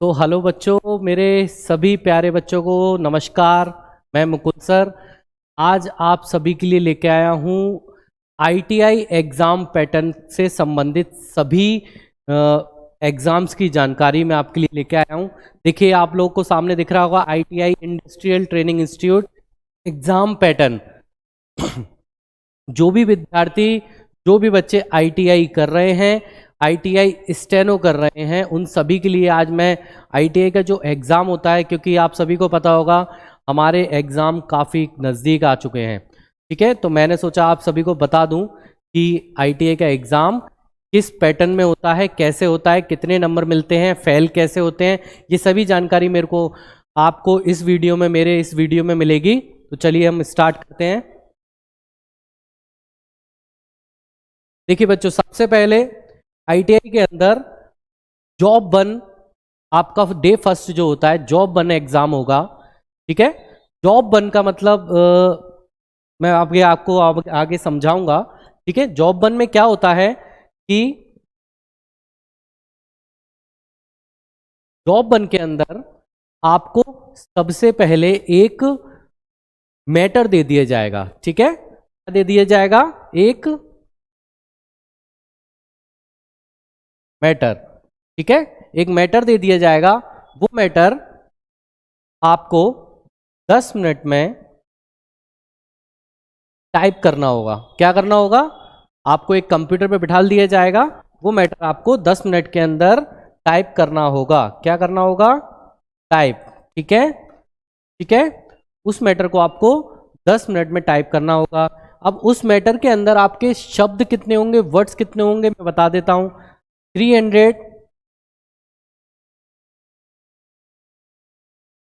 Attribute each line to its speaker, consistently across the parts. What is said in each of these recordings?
Speaker 1: तो हेलो बच्चों, मेरे सभी प्यारे बच्चों को नमस्कार। मैं मुकुंद सर आज आप सभी के लिए लेके आया हूँ आईटीआई एग्ज़ाम पैटर्न से संबंधित सभी एग्ज़ाम्स की जानकारी मैं आपके लिए लेके आया हूँ। देखिए, आप लोगों को सामने दिख रहा होगा ITI industrial training institute exam pattern. जो भी विद्यार्थी, जो भी बच्चे आईटीआई कर रहे हैं, आईटीआई स्टेनो कर रहे हैं, उन सभी के लिए आज मैं आईटीआई का जो एग्ज़ाम होता है, क्योंकि आप सभी को पता होगा हमारे एग्ज़ाम काफ़ी नज़दीक आ चुके हैं। ठीक है, तो मैंने सोचा आप सभी को बता दूं कि आईटीआई का एग्ज़ाम किस पैटर्न में होता है, कैसे होता है, कितने नंबर मिलते हैं, फेल कैसे होते हैं, ये सभी जानकारी मेरे को आपको मेरे इस वीडियो में मिलेगी। तो चलिए हम स्टार्ट करते हैं। देखिए बच्चों, सबसे पहले आईटीआई के अंदर जॉब 1 आपका डे फर्स्ट जो होता है जॉब 1 एग्जाम होगा। ठीक है, जॉब 1 का मतलब मैं आपको आगे समझाऊंगा। ठीक है, जॉब 1 में क्या होता है कि जॉब 1 के अंदर आपको सबसे पहले एक मैटर दे दिया जाएगा। ठीक है, क्या दे दिया जाएगा? एक मैटर। ठीक है, एक मैटर दे दिया जाएगा। वो मैटर आपको 10 मिनट में टाइप करना होगा। क्या करना होगा? आपको एक कंप्यूटर पे बिठा दिया जाएगा। वो मैटर आपको 10 मिनट के अंदर टाइप करना होगा। क्या करना होगा? टाइप। ठीक है, ठीक है, उस मैटर को आपको 10 मिनट में टाइप करना होगा। अब उस मैटर के अंदर आपके शब्द कितने होंगे, वर्ड्स कितने होंगे, मैं बता देता हूं।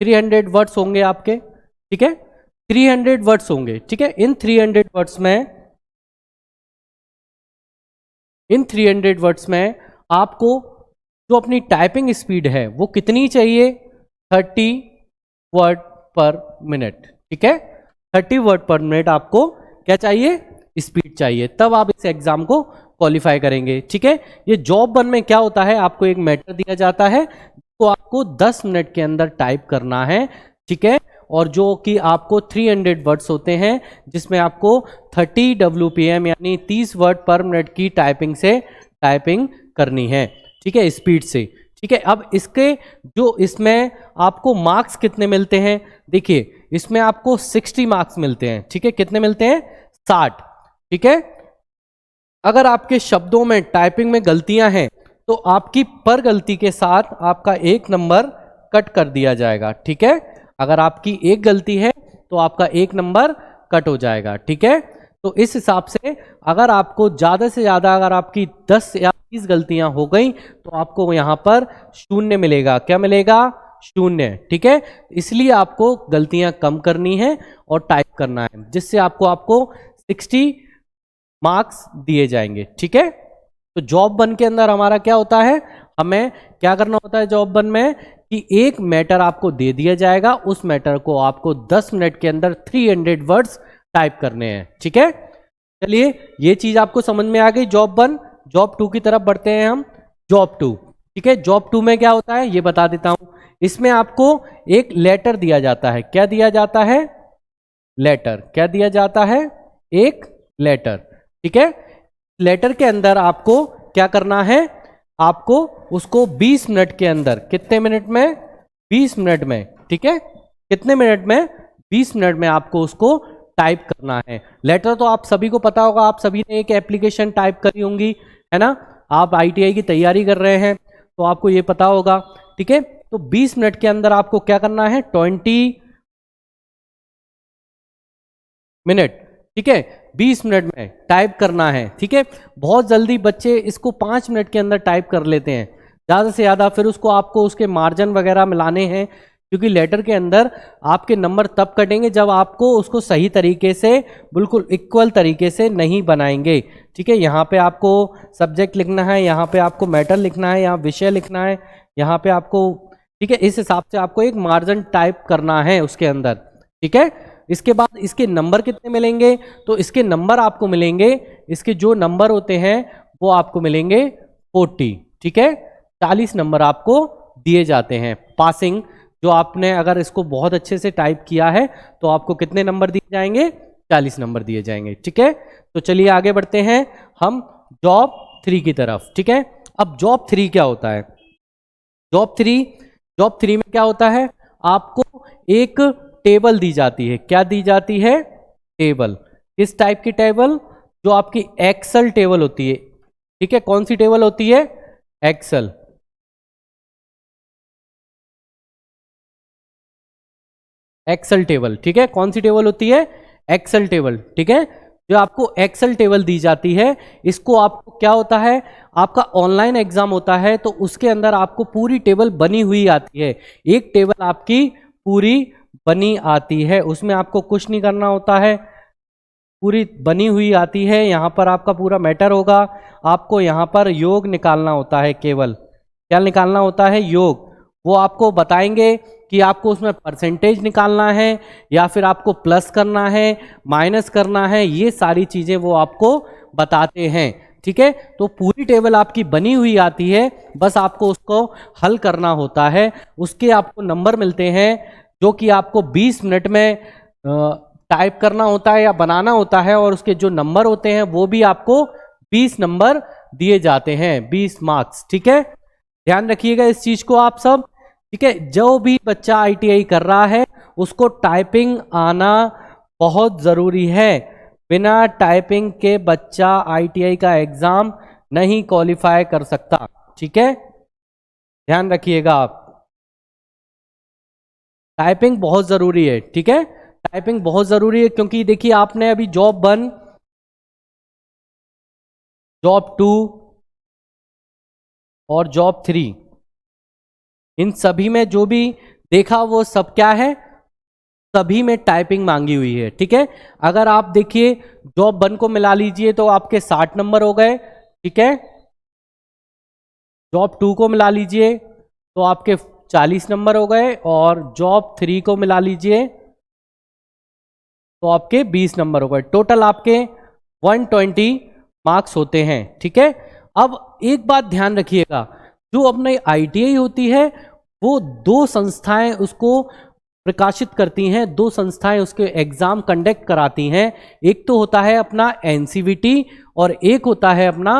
Speaker 1: 300 वर्ड्स होंगे आपके। ठीक है, 300 वर्ड्स होंगे। ठीक है, इन 300 वर्ड्स में आपको जो अपनी टाइपिंग स्पीड है वो कितनी चाहिए? 30 वर्ड पर मिनट। ठीक है, 30 वर्ड पर मिनट आपको क्या चाहिए? स्पीड चाहिए, तब आप इस एग्जाम को क्वालिफाई करेंगे। ठीक है, ये जॉब 1 में क्या होता है, आपको एक मैटर दिया जाता है तो आपको 10 मिनट के अंदर टाइप करना है। ठीक है, और जो कि आपको 300 वर्ड्स होते हैं, जिसमें आपको 30 WPM यानी 30 वर्ड पर मिनट की टाइपिंग करनी है। ठीक है, स्पीड से। ठीक है, अब इसमें आपको मार्क्स कितने मिलते हैं? देखिए, इसमें आपको 60 मार्क्स मिलते हैं। ठीक है, कितने मिलते हैं? 60। ठीक है, अगर आपके शब्दों में टाइपिंग में गलतियां हैं तो आपकी पर गलती के साथ आपका एक नंबर कट कर दिया जाएगा। ठीक है, अगर आपकी एक गलती है तो आपका एक नंबर कट हो जाएगा। ठीक है, तो इस हिसाब से अगर आपको ज़्यादा से ज़्यादा अगर आपकी 10 या 20 गलतियां हो गई तो आपको यहाँ पर शून्य मिलेगा। क्या मिलेगा? शून्य। ठीक है, इसलिए आपको गलतियां कम करनी है और टाइप करना है, जिससे आपको 60 मार्क्स दिए जाएंगे। ठीक है, तो जॉब 1 के अंदर हमारा क्या होता है, हमें क्या करना होता है जॉब 1 में कि एक मैटर आपको दे दिया जाएगा, उस मैटर को आपको 10 मिनट के अंदर 300 वर्ड्स टाइप करने हैं। ठीक है, चलिए ये चीज आपको समझ में आ गई जॉब 1। जॉब 2 की तरफ बढ़ते हैं हम। जॉब 2। ठीक है, जॉब 2 में क्या होता है ये बता देता हूं। इसमें आपको एक लेटर दिया जाता है। क्या दिया जाता है? लेटर। क्या दिया जाता है? एक लेटर। ठीक है, लेटर के अंदर आपको क्या करना है? आपको उसको 20 मिनट के अंदर, कितने मिनट में? 20 मिनट में। ठीक है, कितने मिनट में? 20 मिनट में आपको उसको टाइप करना है। लेटर तो आप सभी को पता होगा, आप सभी ने एक एप्लीकेशन टाइप करी होंगी, है ना? आप आईटीआई की तैयारी कर रहे हैं तो आपको ये पता होगा। ठीक है, तो 20 मिनट के अंदर आपको क्या करना है? 20 मिनट। ठीक है, 20 मिनट में टाइप करना है। ठीक है, बहुत जल्दी बच्चे इसको 5 मिनट के अंदर टाइप कर लेते हैं, ज़्यादा से ज़्यादा। फिर आपको उसके मार्जिन वगैरह मिलाने हैं, क्योंकि लेटर के अंदर आपके नंबर तब कटेंगे जब आपको उसको सही तरीके से, बिल्कुल इक्वल तरीके से नहीं बनाएंगे। ठीक है, यहाँ पे आपको सब्जेक्ट लिखना है, यहाँ पे आपको मैटर लिखना है, यहाँ विषय लिखना है, यहाँ पे आपको, ठीक है, इस हिसाब से आपको एक मार्जिन टाइप करना है उसके अंदर। ठीक है, इसके बाद इसके नंबर कितने मिलेंगे? तो इसके नंबर आपको मिलेंगे, इसके जो नंबर होते हैं वो आपको मिलेंगे 40। ठीक है, 40 नंबर आपको दिए जाते हैं। पासिंग जो आपने अगर इसको बहुत अच्छे से टाइप किया है तो आपको कितने नंबर दिए जाएंगे? 40 नंबर दिए जाएंगे। ठीक है, तो चलिए आगे बढ़ते हैं हम जॉब 3 की तरफ। ठीक है, अब जॉब 3 क्या होता है? जॉब 3 में क्या होता है? आपको एक टेबल दी जाती है। क्या दी जाती है? टेबल। किस टाइप की टेबल? जो आपकी एक्सेल टेबल होती है। ठीक है, कौन सी टेबल होती है? एक्सेल। Excel table. ठीक है, कौन सी टेबल होती है? Excel table. ठीक है, जो आपको एक्सेल टेबल दी जाती है, इसको आपको क्या होता है, आपका ऑनलाइन एग्जाम होता है तो उसके अंदर आपको पूरी टेबल बनी हुई आती है। एक टेबल आपकी पूरी बनी आती है, उसमें आपको कुछ नहीं करना होता है, पूरी बनी हुई आती है। यहाँ पर आपका पूरा मैटर होगा, आपको यहाँ पर योग निकालना होता है। केवल क्या निकालना होता है? योग। वो आपको बताएंगे कि आपको उसमें परसेंटेज निकालना है या फिर आपको प्लस करना है, माइनस करना है, ये सारी चीज़ें वो आपको बताते हैं। ठीक है, तो पूरी टेबल आपकी बनी हुई आती है, बस आपको उसको हल करना होता है। उसके आपको नंबर मिलते हैं जो कि आपको 20 मिनट में टाइप करना होता है या बनाना होता है, और उसके जो नंबर होते हैं वो भी आपको 20 नंबर दिए जाते हैं, 20 मार्क्स। ठीक है, ध्यान रखिएगा इस चीज को आप सब। ठीक है, जो भी बच्चा आईटीआई कर रहा है उसको टाइपिंग आना बहुत जरूरी है। बिना टाइपिंग के बच्चा आईटीआई का एग्जाम नहीं क्वालिफाई कर सकता। ठीक है, ध्यान रखिएगा आप, टाइपिंग बहुत जरूरी है। ठीक है, टाइपिंग बहुत जरूरी है, क्योंकि देखिए आपने अभी जॉब 1, जॉब 2 और जॉब 3, इन सभी में जो भी देखा वो सब क्या है? सभी में टाइपिंग मांगी हुई है। ठीक है, अगर आप देखिए जॉब 1 को मिला लीजिए तो आपके 60 नंबर हो गए। ठीक है, जॉब 2 को मिला लीजिए तो आपके 40 नंबर हो गए, और जॉब 3 को मिला लीजिए तो आपके 20 नंबर हो गए। टोटल आपके 120 मार्क्स होते हैं। ठीक है, अब एक बात ध्यान रखिएगा, जो अपने आईटीआई होती है वो 2 संस्थाएं उसको प्रकाशित करती हैं, 2 संस्थाएं उसके एग्जाम कंडक्ट कराती हैं। एक तो होता है अपना एनसीवीटी और एक होता है अपना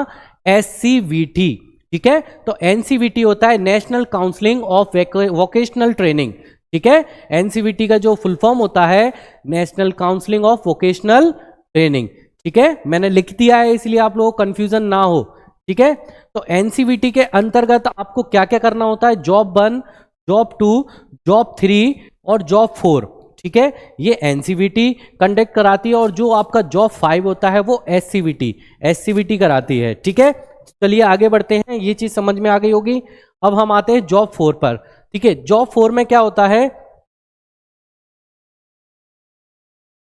Speaker 1: एससीवीटी। ठीक है, तो एनसीवीटी होता है national counselling of vocational training. ठीक है, एनसीवीटी का जो फुल फॉर्म होता है national counselling of vocational training. ठीक है, मैंने लिख दिया है इसलिए आप लोगों को कंफ्यूजन ना हो। ठीक है, तो एनसीवीटी के अंतर्गत आपको क्या क्या करना होता है? जॉब 1, जॉब 2, जॉब 3 और जॉब 4। ठीक है, ये एनसीवीटी कंडक्ट कराती है, और जो आपका जॉब 5 होता है वो एससीवीटी कराती है। ठीक है, चलिए आगे बढ़ते हैं, ये चीज समझ में आ गई होगी। अब हम आते हैं जॉब 4 पर। ठीक है, जॉब 4 में क्या होता है?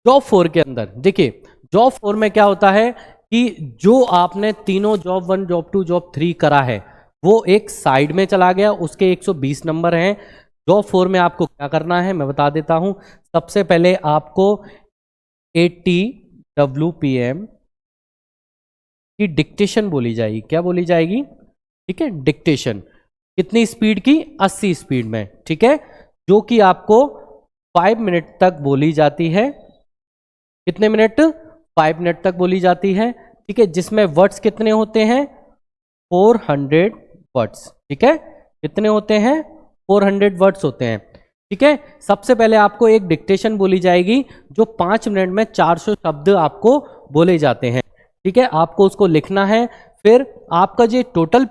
Speaker 1: जॉब 4 के अंदर देखिए, जॉब 4 में क्या होता है कि जो आपने तीनों जॉब 1, जॉब 2, जॉब 3 करा है वो एक साइड में चला गया, उसके 120 नंबर हैं। जॉब 4 में आपको क्या करना है मैं बता देता हूं। सबसे पहले आपको 80 WPM की डिक्टेशन बोली जाएगी। क्या बोली जाएगी? ठीक है, डिक्टेशन कितनी स्पीड की? 80 स्पीड में। ठीक है, जो कि आपको 5 मिनट तक बोली जाती है। कितने मिनट? 5 मिनट तक बोली जाती है। ठीक है, जिसमें वर्ड्स कितने होते हैं? 400 वर्ड्स। ठीक है, कितने होते हैं? 400 वर्ड्स होते हैं। ठीक है, सबसे पहले आपको एक डिक्टेशन बोली जाएगी जो 5 मिनट में 400 शब्द आपको बोले जाते हैं। ठीक है, आपको उसको लिखना है। फिर आपका जो टोटल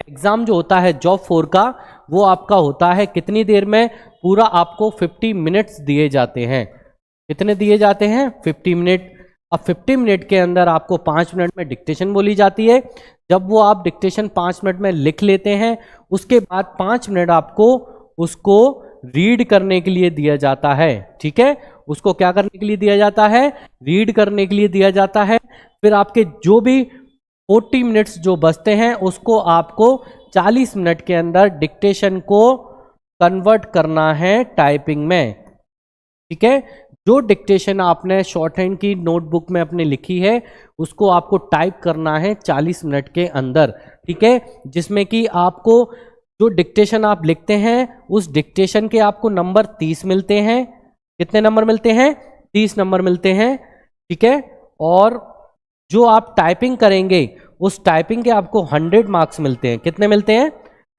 Speaker 1: एग्जाम जो होता है जॉब 4 का, वो आपका होता है कितनी देर में? पूरा आपको 50 मिनट्स दिए जाते हैं। कितने दिए जाते हैं? 50 मिनट। अब 50 मिनट के अंदर आपको 5 मिनट में डिक्टेशन बोली जाती है। जब वो आप डिक्टेशन 5 मिनट में लिख लेते हैं, उसके बाद 5 मिनट आपको उसको रीड करने के लिए दिया जाता है। ठीक है, उसको क्या करने के लिए दिया जाता है? रीड करने के लिए दिया जाता है। फिर आपके जो भी 40 मिनट्स जो बचते हैं उसको आपको 40 मिनट के अंदर डिक्टेशन को कन्वर्ट करना है टाइपिंग में। ठीक है, जो डिक्टेशन आपने शॉर्ट हैंड की नोटबुक में अपने लिखी है उसको आपको टाइप करना है 40 मिनट के अंदर। ठीक है, जिसमें कि आपको जो डिक्टेशन आप लिखते हैं उस डिक्टेशन के आपको नंबर 30 मिलते हैं। कितने नंबर मिलते हैं? 30 नंबर मिलते हैं, ठीक है। और जो आप टाइपिंग करेंगे उस टाइपिंग के आपको 100 मार्क्स मिलते हैं। कितने मिलते हैं?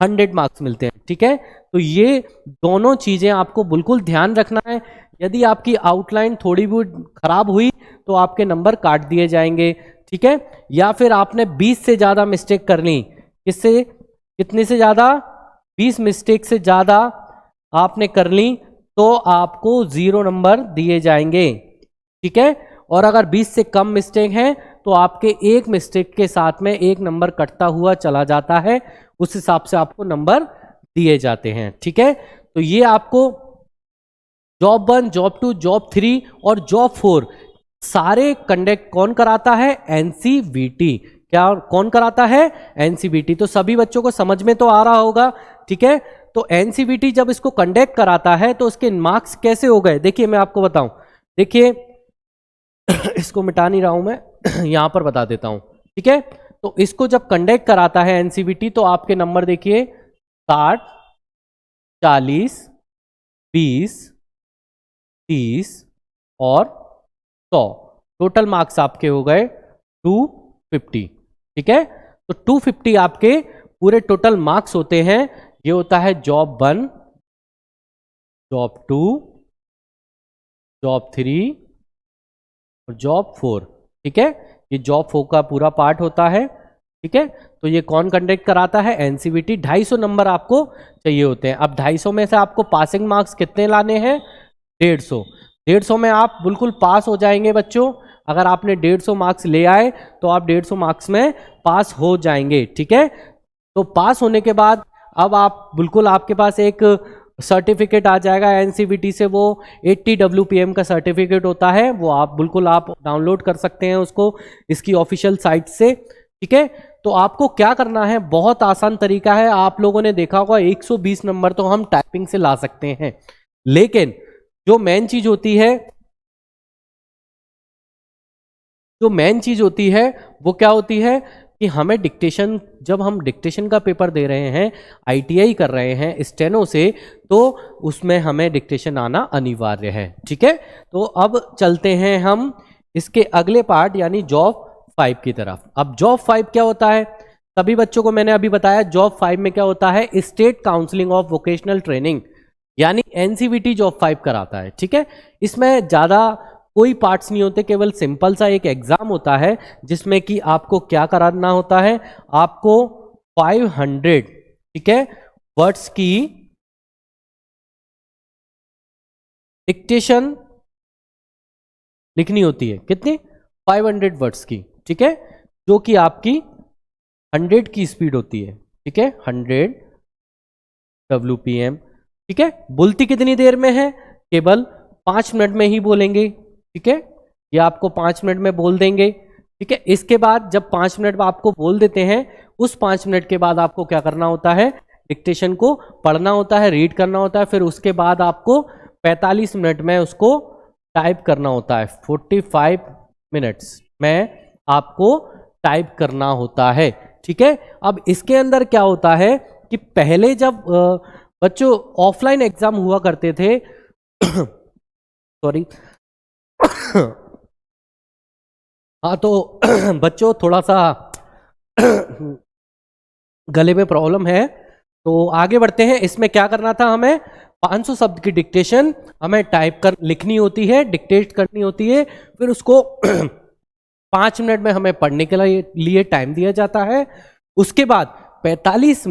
Speaker 1: 100 मार्क्स मिलते हैं, ठीक है। तो ये दोनों चीजें आपको बिल्कुल ध्यान रखना है। यदि आपकी आउटलाइन थोड़ी भी खराब हुई तो आपके नंबर काट दिए जाएंगे, ठीक है। या फिर आपने 20 से ज्यादा मिस्टेक कर ली, किससे, कितने से ज्यादा? 20 मिस्टेक से ज्यादा आपने कर ली तो आपको 0 नंबर दिए जाएंगे, ठीक है। और अगर 20 से कम मिस्टेक है तो आपके एक मिस्टेक के साथ में 1 नंबर कटता हुआ चला जाता है, उस हिसाब से आपको नंबर दिए जाते हैं, ठीक है। तो ये आपको जॉब 1, जॉब 2, जॉब 3 और जॉब 4 सारे कंडक्ट कौन कराता है? एनसीवीटी। क्या कौन कराता है? एनसीवीटी। तो सभी बच्चों को समझ में तो आ रहा होगा, ठीक है। तो एनसीवीटी जब इसको कंडक्ट कराता है तो उसके मार्क्स कैसे हो गए? देखिए मैं आपको बताऊं, देखिए इसको मिटा नहीं रहा हूं मैं यहां पर बता देता हूं, ठीक है। तो इसको जब कंडक्ट कराता है एनसीवीटी तो आपके नंबर देखिए 60, 40, 20, 30 और 100। टोटल मार्क्स आपके हो गए 250, ठीक है। तो 250 आपके पूरे टोटल मार्क्स होते हैं। ये होता है जॉब 1, जॉब 2, जॉब 3 और जॉब 4, ठीक है। ये जॉब 4 का पूरा पार्ट होता है, ठीक है। तो ये कौन कंडक्ट कराता है? एनसीवीटी। 250 नंबर आपको चाहिए होते हैं। अब 250 में से आपको पासिंग मार्क्स कितने लाने हैं? 150। 150 में आप बिल्कुल पास हो जाएंगे बच्चों। अगर आपने 150 मार्क्स ले आए तो आप 150 मार्क्स में पास हो जाएंगे, ठीक है। तो पास होने के बाद अब आप बिल्कुल, आपके पास एक सर्टिफिकेट आ जाएगा एनसीवीटी से, वो 80 WPM का सर्टिफिकेट होता है, वो आप बिल्कुल आप डाउनलोड कर सकते हैं उसको इसकी ऑफिशियल साइट से, ठीक है। तो आपको क्या करना है, बहुत आसान तरीका है। आप लोगों ने देखा होगा 120 नंबर तो हम टाइपिंग से ला सकते हैं, लेकिन जो मेन चीज होती है वो क्या होती है कि हमें डिक्टेशन, जब हम डिक्टेशन का पेपर दे रहे हैं, आईटीआई कर रहे हैं स्टेनो से, तो उसमें हमें डिक्टेशन आना अनिवार्य है, ठीक है। तो अब चलते हैं हम इसके अगले पार्ट यानी जॉब 5 की तरफ। अब जॉब 5 क्या होता है? सभी बच्चों को मैंने अभी बताया जॉब 5 में क्या होता है, state counselling of vocational training यानी एनसीवीटी जॉब 5 कराता है, ठीक है। इसमें ज्यादा कोई पार्ट्स नहीं होते, केवल सिंपल सा एक एग्जाम होता है जिसमें कि आपको क्या कराना होता है, आपको 500, ठीक है, वर्ड्स की डिक्टेशन लिखनी होती है। कितनी? 500 वर्ड्स की, ठीक है, जो कि आपकी 100 की स्पीड होती है, ठीक है, 100 WPM, ठीक है। बोलती कितनी देर में है? केवल 5 मिनट में ही बोलेंगे, ठीक है। ये आपको 5 मिनट में बोल देंगे, ठीक है। इसके बाद जब 5 मिनट आपको बोल देते हैं, उस 5 मिनट के बाद आपको क्या करना होता है, डिक्टेशन को पढ़ना होता है, रीड करना होता है। फिर उसके बाद आपको 45 मिनट में उसको टाइप करना होता है। 45 मिनट्स में आपको टाइप करना होता है, ठीक है। अब इसके अंदर क्या होता है कि पहले जब बच्चों ऑफलाइन एग्जाम हुआ करते थे सॉरी हाँ, तो बच्चों थोड़ा सा गले में प्रॉब्लम है, तो आगे बढ़ते हैं। इसमें क्या करना था, हमें 500 शब्द की डिक्टेशन हमें टाइप कर लिखनी होती है, डिक्टेट करनी होती है। फिर उसको 5 मिनट में हमें पढ़ने के लिए टाइम दिया जाता है। उसके बाद 45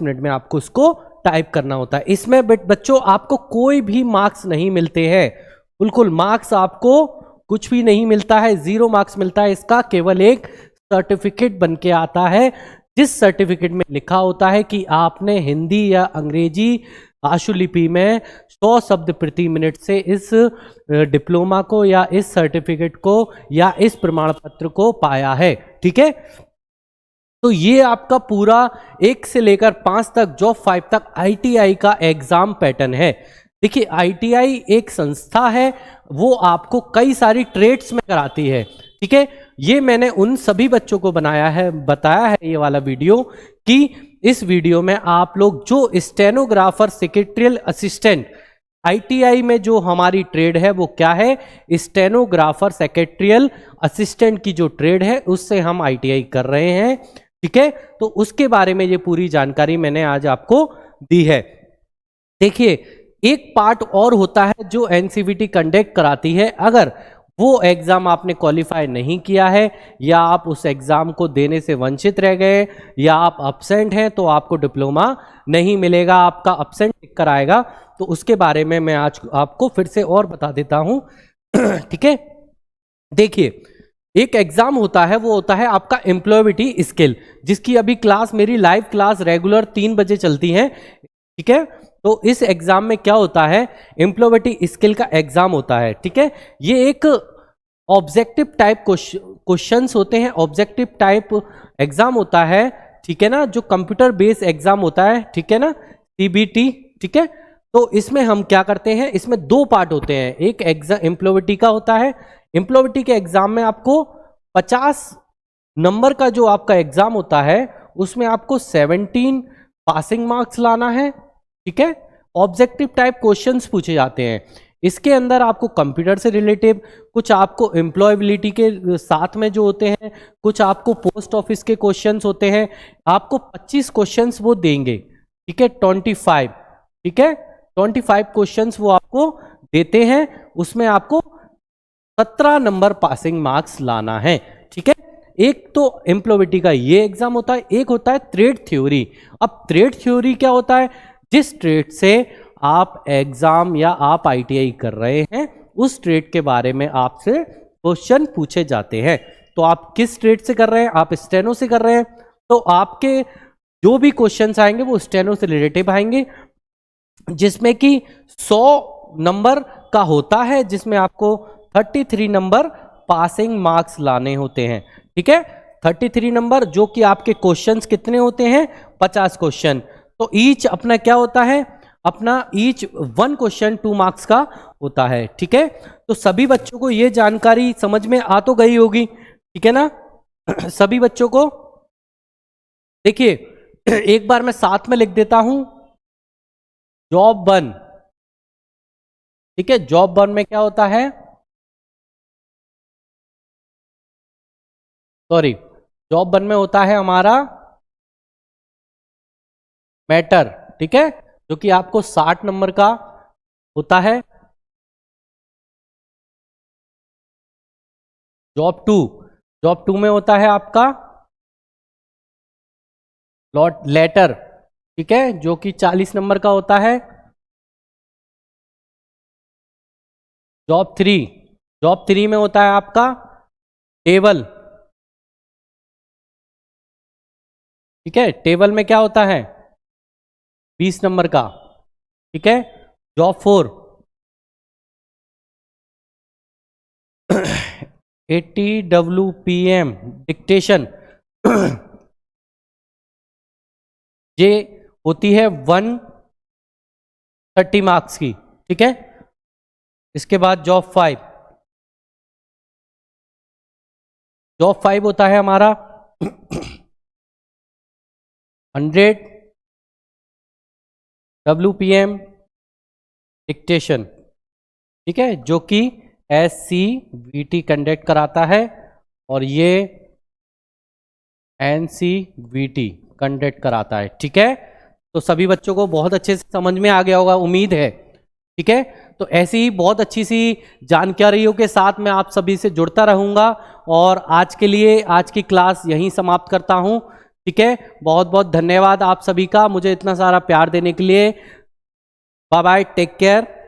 Speaker 1: मिनट में आपको उसको टाइप करना होता है। इसमें बच्चों आपको कोई भी मार्क्स नहीं मिलते हैं, बिल्कुल मार्क्स आपको कुछ भी नहीं मिलता है, 0 मार्क्स मिलता है। इसका केवल एक सर्टिफिकेट बन के आता है, जिस सर्टिफिकेट में लिखा होता है कि आपने हिंदी या अंग्रेजी आशुलिपि में 100 शब्द प्रति मिनट से इस डिप्लोमा को या इस सर्टिफिकेट को या इस प्रमाण पत्र को पाया है, ठीक है। तो ये आपका पूरा 1 से लेकर 5 तक, जॉब 5 तक आईटीआई का एग्जाम पैटर्न है। देखिए आईटीआई एक संस्था है, वो आपको कई सारी ट्रेड्स में कराती है, ठीक है। ये मैंने उन सभी बच्चों को बताया है ये वाला वीडियो कि इस वीडियो में आप लोग जो स्टेनोग्राफर सेक्रेटरियल असिस्टेंट आईटीआई में जो हमारी ट्रेड है वो क्या है, स्टेनोग्राफर सेक्रेटरियल असिस्टेंट की जो ट्रेड है उससे हम आईटीआई कर रहे हैं, ठीक है। तो उसके बारे में ये पूरी जानकारी मैंने आज आपको दी है। देखिए एक पार्ट और होता है जो एनसीवीटी कंडक्ट कराती है, अगर वो एग्जाम आपने क्वालिफाई नहीं किया है या आप उस एग्जाम को देने से वंचित रह गए या आप अब्सेंट हैं तो आपको डिप्लोमा नहीं मिलेगा, आपका अब्सेंट टिक कर आएगा। तो उसके बारे में मैं आज आपको फिर से और बता देता हूं ठीक है। देखिए एक एग्जाम होता है, वो होता है आपका एम्प्लॉयबिलिटी स्किल, जिसकी अभी क्लास मेरी लाइव क्लास रेगुलर 3 बजे चलती है, ठीक है। तो इस एग्जाम में क्या होता है, एम्प्लॉयबिलिटी स्किल का एग्जाम होता है, ठीक है। ये एक ऑब्जेक्टिव टाइप क्वेश्चंस होते हैं, ऑब्जेक्टिव टाइप एग्जाम होता है, ठीक है ना, जो कंप्यूटर बेस्ड एग्जाम होता है, ठीक है ना, सीबीटी, ठीक है। तो इसमें हम क्या करते हैं, इसमें 2 पार्ट होते हैं, एक एग्जाम एम्प्लॉयबिलिटी का होता है। एम्प्लॉयबिलिटी के एग्जाम में आपको 50 नंबर का जो आपका एग्जाम होता है उसमें आपको 17 पासिंग मार्क्स लाना है, ठीक है। ऑब्जेक्टिव टाइप क्वेश्चंस पूछे जाते हैं, इसके अंदर आपको कंप्यूटर से रिलेटिव, कुछ आपको एम्प्लॉयबिलिटी के साथ में जो होते हैं, कुछ आपको पोस्ट ऑफिस के क्वेश्चंस होते हैं, आपको 25 क्वेश्चंस वो देंगे, ठीक है, 25, ठीक है, 25 क्वेश्चंस वो आपको देते हैं, उसमें आपको 17 नंबर पासिंग मार्क्स लाना है, ठीक है। एक तो एम्प्लॉयबिलिटी का ये एग्जाम होता है, एक होता है ट्रेड थ्योरी। अब ट्रेड थ्योरी क्या होता है, जिस ट्रेड से आप एग्जाम या आप आईटीआई कर रहे हैं उस ट्रेड के बारे में आपसे क्वेश्चन पूछे जाते हैं। तो आप किस ट्रेड से कर रहे हैं, आप स्टेनो से कर रहे हैं, तो आपके जो भी क्वेश्चंस आएंगे वो स्टेनो से रिलेटिव आएंगे, जिसमें कि 100 नंबर का होता है, जिसमें आपको 33 नंबर पासिंग मार्क्स लाने होते हैं, ठीक है। 33 नंबर, जो कि आपके क्वेश्चंस कितने होते हैं, 50 क्वेश्चन। तो ईच अपना क्या होता है, अपना ईच 1 क्वेश्चन 2 मार्क्स का होता है, ठीक है। तो सभी बच्चों को ये जानकारी समझ में आ तो गई होगी, ठीक है ना सभी बच्चों को। देखिए एक बार मैं साथ में लिख देता हूं, जॉब 1, ठीक है। जॉब 1 में क्या होता है, सॉरी, जॉब 1 में होता है हमारा मैटर, ठीक है, जो कि आपको 60 नंबर का होता है। जॉब 2 में होता है आपका लेटर, ठीक है, जो कि 40 नंबर का होता है। जॉब 3 में होता है आपका टेबल, ठीक है। टेबल में क्या होता है, 20 नंबर का, ठीक है। जॉब 4 80 WPM डिक्टेशन ये होती है 130 मार्क्स की, ठीक है। इसके बाद जॉब 5 होता है हमारा 100 WPM डिक्टेशन, ठीक है, जो कि SCVT कंडक्ट कराता है और ये NCVT कंडक्ट कराता है, ठीक है। तो सभी बच्चों को बहुत अच्छे से समझ में आ गया होगा, उम्मीद है, ठीक है। तो ऐसी ही बहुत अच्छी सी जानकारियों के साथ मैं आप सभी से जुड़ता रहूंगा और आज के लिए आज की क्लास यहीं समाप्त करता हूं, ठीक है। बहुत बहुत धन्यवाद आप सभी का मुझे इतना सारा प्यार देने के लिए। Bye bye, take care.